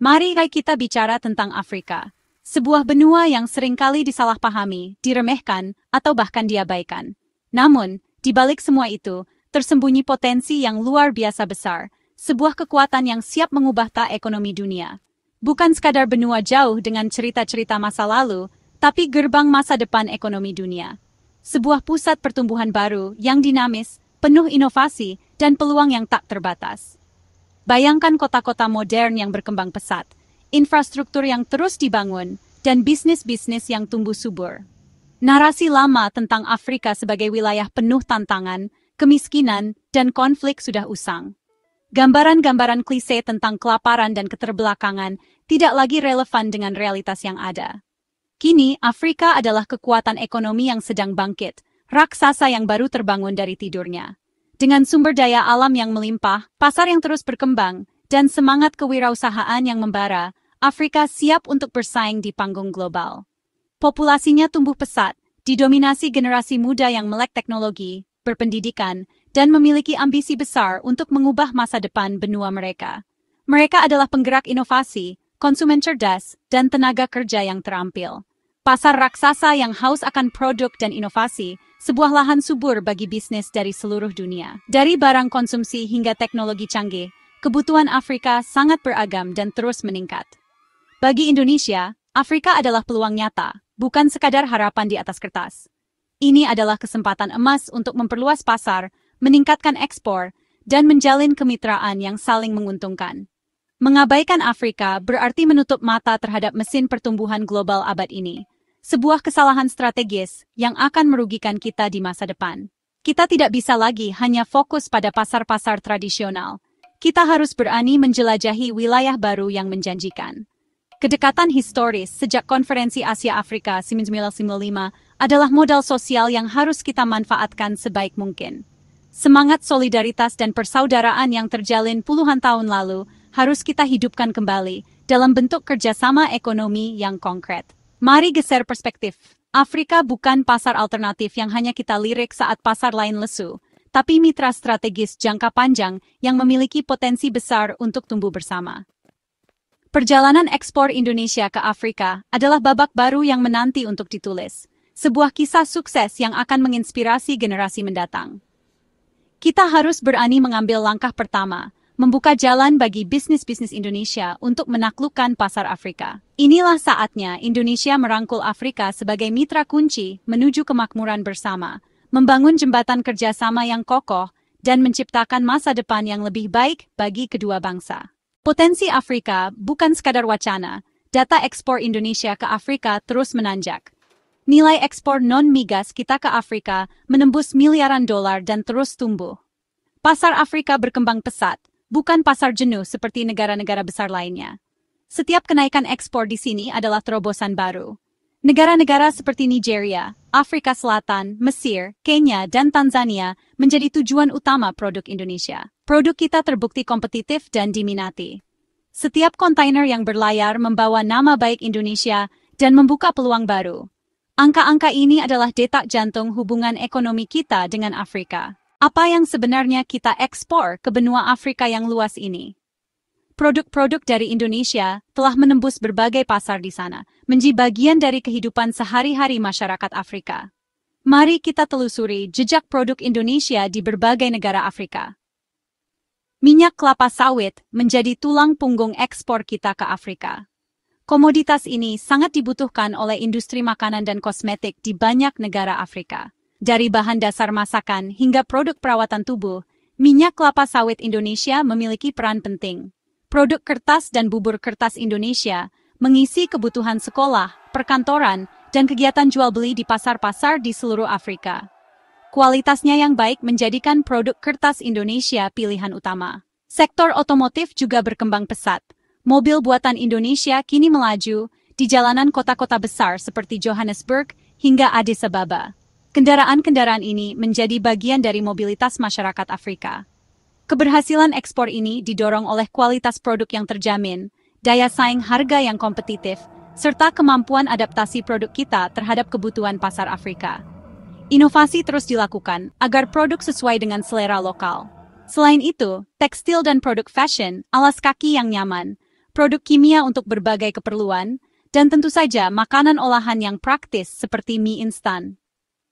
Mari kita bicara tentang Afrika. Sebuah benua yang seringkali disalahpahami, diremehkan, atau bahkan diabaikan. Namun, di balik semua itu, tersembunyi potensi yang luar biasa besar, sebuah kekuatan yang siap mengubah tak ekonomi dunia. Bukan sekadar benua jauh dengan cerita-cerita masa lalu, tapi gerbang masa depan ekonomi dunia. Sebuah pusat pertumbuhan baru yang dinamis, penuh inovasi, dan peluang yang tak terbatas. Bayangkan kota-kota modern yang berkembang pesat, infrastruktur yang terus dibangun, dan bisnis-bisnis yang tumbuh subur. Narasi lama tentang Afrika sebagai wilayah penuh tantangan, kemiskinan, dan konflik sudah usang. Gambaran-gambaran klise tentang kelaparan dan keterbelakangan tidak lagi relevan dengan realitas yang ada. Kini, Afrika adalah kekuatan ekonomi yang sedang bangkit, raksasa yang baru terbangun dari tidurnya. Dengan sumber daya alam yang melimpah, pasar yang terus berkembang, dan semangat kewirausahaan yang membara, Afrika siap untuk bersaing di panggung global. Populasinya tumbuh pesat, didominasi generasi muda yang melek teknologi, berpendidikan, dan memiliki ambisi besar untuk mengubah masa depan benua mereka. Mereka adalah penggerak inovasi, konsumen cerdas, dan tenaga kerja yang terampil. Pasar raksasa yang haus akan produk dan inovasi, sebuah lahan subur bagi bisnis dari seluruh dunia. Dari barang konsumsi hingga teknologi canggih, kebutuhan Afrika sangat beragam dan terus meningkat. Bagi Indonesia, Afrika adalah peluang nyata, bukan sekadar harapan di atas kertas. Ini adalah kesempatan emas untuk memperluas pasar, meningkatkan ekspor, dan menjalin kemitraan yang saling menguntungkan. Mengabaikan Afrika berarti menutup mata terhadap mesin pertumbuhan global abad ini. Sebuah kesalahan strategis yang akan merugikan kita di masa depan. Kita tidak bisa lagi hanya fokus pada pasar-pasar tradisional. Kita harus berani menjelajahi wilayah baru yang menjanjikan. Kedekatan historis sejak Konferensi Asia Afrika 1995 adalah modal sosial yang harus kita manfaatkan sebaik mungkin. Semangat solidaritas dan persaudaraan yang terjalin puluhan tahun lalu harus kita hidupkan kembali dalam bentuk kerjasama ekonomi yang konkret. Mari geser perspektif. Afrika bukan pasar alternatif yang hanya kita lirik saat pasar lain lesu, tapi mitra strategis jangka panjang yang memiliki potensi besar untuk tumbuh bersama. Perjalanan ekspor Indonesia ke Afrika adalah babak baru yang menanti untuk ditulis. Sebuah kisah sukses yang akan menginspirasi generasi mendatang. Kita harus berani mengambil langkah pertama, membuka jalan bagi bisnis-bisnis Indonesia untuk menaklukkan pasar Afrika. Inilah saatnya Indonesia merangkul Afrika sebagai mitra kunci menuju kemakmuran bersama, membangun jembatan kerjasama yang kokoh, dan menciptakan masa depan yang lebih baik bagi kedua bangsa. Potensi Afrika bukan sekadar wacana, data ekspor Indonesia ke Afrika terus menanjak. Nilai ekspor non-migas kita ke Afrika menembus miliaran dolar dan terus tumbuh. Pasar Afrika berkembang pesat, bukan pasar jenuh seperti negara-negara besar lainnya. Setiap kenaikan ekspor di sini adalah terobosan baru. Negara-negara seperti Nigeria, Afrika Selatan, Mesir, Kenya, dan Tanzania menjadi tujuan utama produk Indonesia. Produk kita terbukti kompetitif dan diminati. Setiap kontainer yang berlayar membawa nama baik Indonesia dan membuka peluang baru. Angka-angka ini adalah detak jantung hubungan ekonomi kita dengan Afrika. Apa yang sebenarnya kita ekspor ke benua Afrika yang luas ini? Produk-produk dari Indonesia telah menembus berbagai pasar di sana, menjadi bagian dari kehidupan sehari-hari masyarakat Afrika. Mari kita telusuri jejak produk Indonesia di berbagai negara Afrika. Minyak kelapa sawit menjadi tulang punggung ekspor kita ke Afrika. Komoditas ini sangat dibutuhkan oleh industri makanan dan kosmetik di banyak negara Afrika. Dari bahan dasar masakan hingga produk perawatan tubuh, minyak kelapa sawit Indonesia memiliki peran penting. Produk kertas dan bubur kertas Indonesia mengisi kebutuhan sekolah, perkantoran, dan kegiatan jual beli di pasar-pasar di seluruh Afrika. Kualitasnya yang baik menjadikan produk kertas Indonesia pilihan utama. Sektor otomotif juga berkembang pesat. Mobil buatan Indonesia kini melaju di jalanan kota-kota besar seperti Johannesburg hingga Addis Ababa. Kendaraan-kendaraan ini menjadi bagian dari mobilitas masyarakat Afrika. Keberhasilan ekspor ini didorong oleh kualitas produk yang terjamin, daya saing harga yang kompetitif, serta kemampuan adaptasi produk kita terhadap kebutuhan pasar Afrika. Inovasi terus dilakukan agar produk sesuai dengan selera lokal. Selain itu, tekstil dan produk fashion, alas kaki yang nyaman, produk kimia untuk berbagai keperluan, dan tentu saja makanan olahan yang praktis seperti mie instan.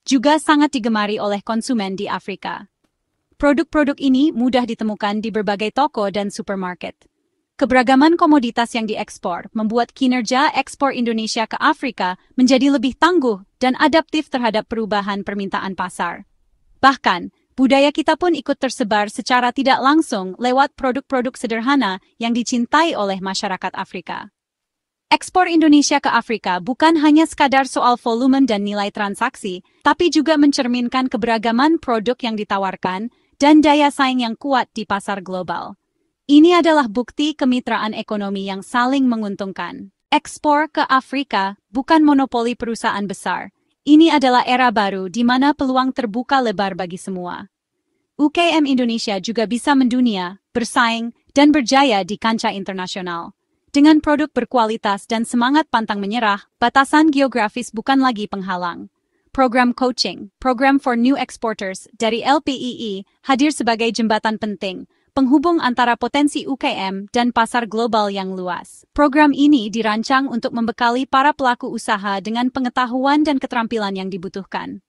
Juga sangat digemari oleh konsumen di Afrika. Produk-produk ini mudah ditemukan di berbagai toko dan supermarket. Keberagaman komoditas yang diekspor membuat kinerja ekspor Indonesia ke Afrika menjadi lebih tangguh dan adaptif terhadap perubahan permintaan pasar. Bahkan, budaya kita pun ikut tersebar secara tidak langsung lewat produk-produk sederhana yang dicintai oleh masyarakat Afrika. Ekspor Indonesia ke Afrika bukan hanya sekadar soal volume dan nilai transaksi, tapi juga mencerminkan keberagaman produk yang ditawarkan dan daya saing yang kuat di pasar global. Ini adalah bukti kemitraan ekonomi yang saling menguntungkan. Ekspor ke Afrika bukan monopoli perusahaan besar. Ini adalah era baru di mana peluang terbuka lebar bagi semua. UKM Indonesia juga bisa mendunia, bersaing, dan berjaya di kancah internasional. Dengan produk berkualitas dan semangat pantang menyerah, batasan geografis bukan lagi penghalang. Program coaching, Program for New Exporters dari LPII hadir sebagai jembatan penting, penghubung antara potensi UKM dan pasar global yang luas. Program ini dirancang untuk membekali para pelaku usaha dengan pengetahuan dan keterampilan yang dibutuhkan.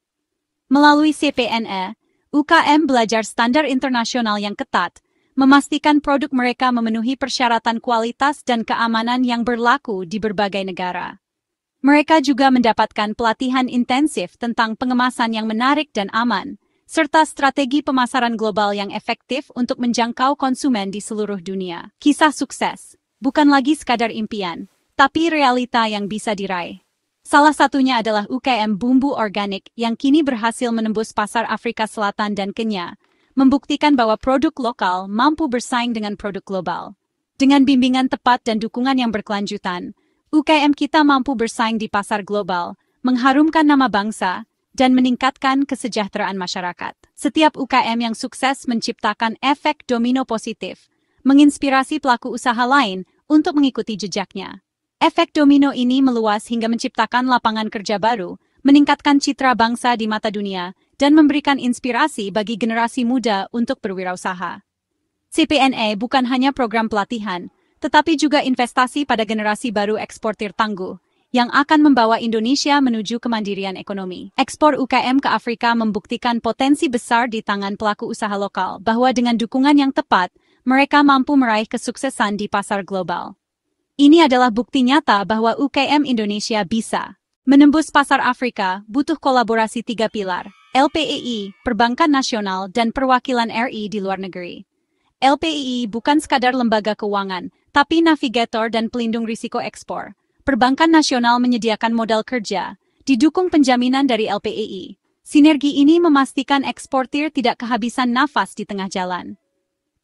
Melalui CPNE, UKM belajar standar internasional yang ketat, memastikan produk mereka memenuhi persyaratan kualitas dan keamanan yang berlaku di berbagai negara. Mereka juga mendapatkan pelatihan intensif tentang pengemasan yang menarik dan aman, serta strategi pemasaran global yang efektif untuk menjangkau konsumen di seluruh dunia. Kisah sukses bukan lagi sekadar impian, tapi realita yang bisa diraih. Salah satunya adalah UKM Bumbu Organik yang kini berhasil menembus pasar Afrika Selatan dan Kenya, membuktikan bahwa produk lokal mampu bersaing dengan produk global. Dengan bimbingan tepat dan dukungan yang berkelanjutan, UKM kita mampu bersaing di pasar global, mengharumkan nama bangsa, dan meningkatkan kesejahteraan masyarakat. Setiap UKM yang sukses menciptakan efek domino positif, menginspirasi pelaku usaha lain untuk mengikuti jejaknya. Efek domino ini meluas hingga menciptakan lapangan kerja baru, meningkatkan citra bangsa di mata dunia, dan memberikan inspirasi bagi generasi muda untuk berwirausaha. CPNE bukan hanya program pelatihan, tetapi juga investasi pada generasi baru eksportir tangguh, yang akan membawa Indonesia menuju kemandirian ekonomi. Ekspor UKM ke Afrika membuktikan potensi besar di tangan pelaku usaha lokal, bahwa dengan dukungan yang tepat, mereka mampu meraih kesuksesan di pasar global. Ini adalah bukti nyata bahwa UKM Indonesia bisa menembus pasar Afrika, butuh kolaborasi 3 pilar, LPII, Perbankan Nasional, dan Perwakilan RI di luar negeri. LPII bukan sekadar lembaga keuangan, tapi navigator dan pelindung risiko ekspor. Perbankan Nasional menyediakan modal kerja, didukung penjaminan dari LPII. Sinergi ini memastikan eksportir tidak kehabisan nafas di tengah jalan.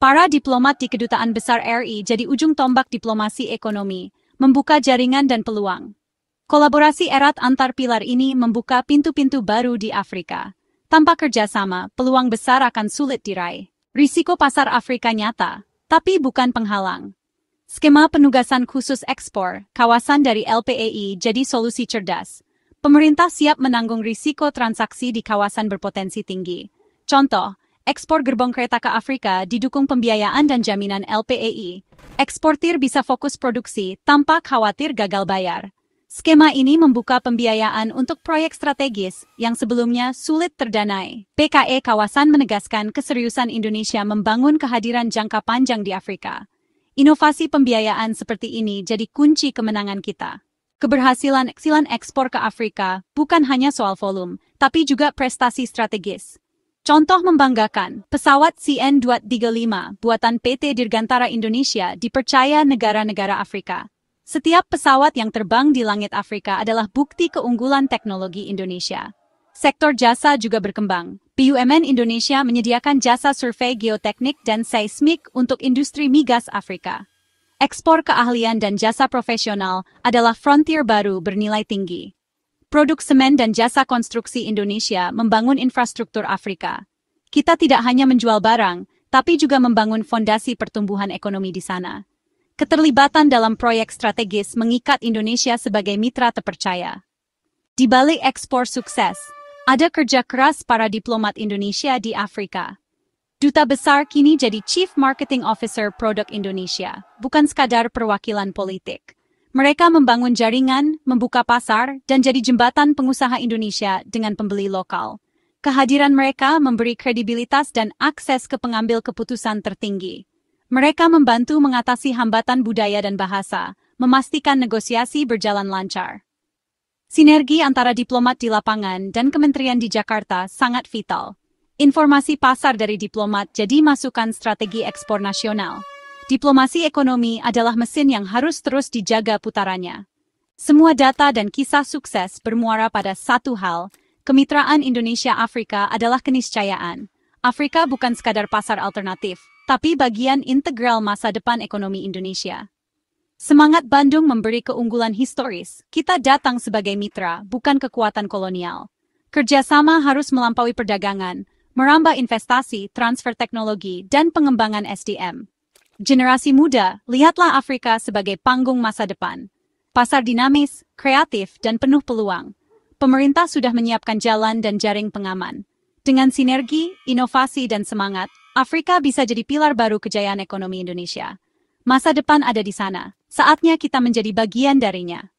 Para diplomat di Kedutaan Besar RI jadi ujung tombak diplomasi ekonomi, membuka jaringan dan peluang. Kolaborasi erat antar pilar ini membuka pintu-pintu baru di Afrika. Tanpa kerjasama, peluang besar akan sulit diraih. Risiko pasar Afrika nyata, tapi bukan penghalang. Skema penugasan khusus ekspor, kawasan dari LPII jadi solusi cerdas. Pemerintah siap menanggung risiko transaksi di kawasan berpotensi tinggi. Contoh, ekspor gerbong kereta ke Afrika didukung pembiayaan dan jaminan LPII. Eksportir bisa fokus produksi tanpa khawatir gagal bayar. Skema ini membuka pembiayaan untuk proyek strategis yang sebelumnya sulit terdanai. PKE Kawasan menegaskan keseriusan Indonesia membangun kehadiran jangka panjang di Afrika. Inovasi pembiayaan seperti ini jadi kunci kemenangan kita. Keberhasilan ekspor ke Afrika bukan hanya soal volume, tapi juga prestasi strategis. Contoh membanggakan, pesawat CN-235 buatan PT Dirgantara Indonesia dipercaya negara-negara Afrika. Setiap pesawat yang terbang di langit Afrika adalah bukti keunggulan teknologi Indonesia. Sektor jasa juga berkembang. BUMN Indonesia menyediakan jasa survei geoteknik dan seismik untuk industri migas Afrika. Ekspor keahlian dan jasa profesional adalah frontier baru bernilai tinggi. Produk semen dan jasa konstruksi Indonesia membangun infrastruktur Afrika. Kita tidak hanya menjual barang, tapi juga membangun fondasi pertumbuhan ekonomi di sana. Keterlibatan dalam proyek strategis mengikat Indonesia sebagai mitra terpercaya. Di balik ekspor sukses, ada kerja keras para diplomat Indonesia di Afrika. Duta Besar kini jadi Chief Marketing Officer Produk Indonesia, bukan sekadar perwakilan politik. Mereka membangun jaringan, membuka pasar, dan jadi jembatan pengusaha Indonesia dengan pembeli lokal. Kehadiran mereka memberi kredibilitas dan akses ke pengambil keputusan tertinggi. Mereka membantu mengatasi hambatan budaya dan bahasa, memastikan negosiasi berjalan lancar. Sinergi antara diplomat di lapangan dan kementerian di Jakarta sangat vital. Informasi pasar dari diplomat jadi masukan strategi ekspor nasional. Diplomasi ekonomi adalah mesin yang harus terus dijaga putarannya. Semua data dan kisah sukses bermuara pada satu hal, kemitraan Indonesia-Afrika adalah keniscayaan. Afrika bukan sekadar pasar alternatif, tapi bagian integral masa depan ekonomi Indonesia. Semangat Bandung memberi keunggulan historis. Kita datang sebagai mitra, bukan kekuatan kolonial. Kerjasama harus melampaui perdagangan, merambah investasi, transfer teknologi, dan pengembangan SDM. Generasi muda, lihatlah Afrika sebagai panggung masa depan. Pasar dinamis, kreatif, dan penuh peluang. Pemerintah sudah menyiapkan jalan dan jaring pengaman. Dengan sinergi, inovasi, dan semangat, Afrika bisa jadi pilar baru kejayaan ekonomi Indonesia. Masa depan ada di sana. Saatnya kita menjadi bagian darinya.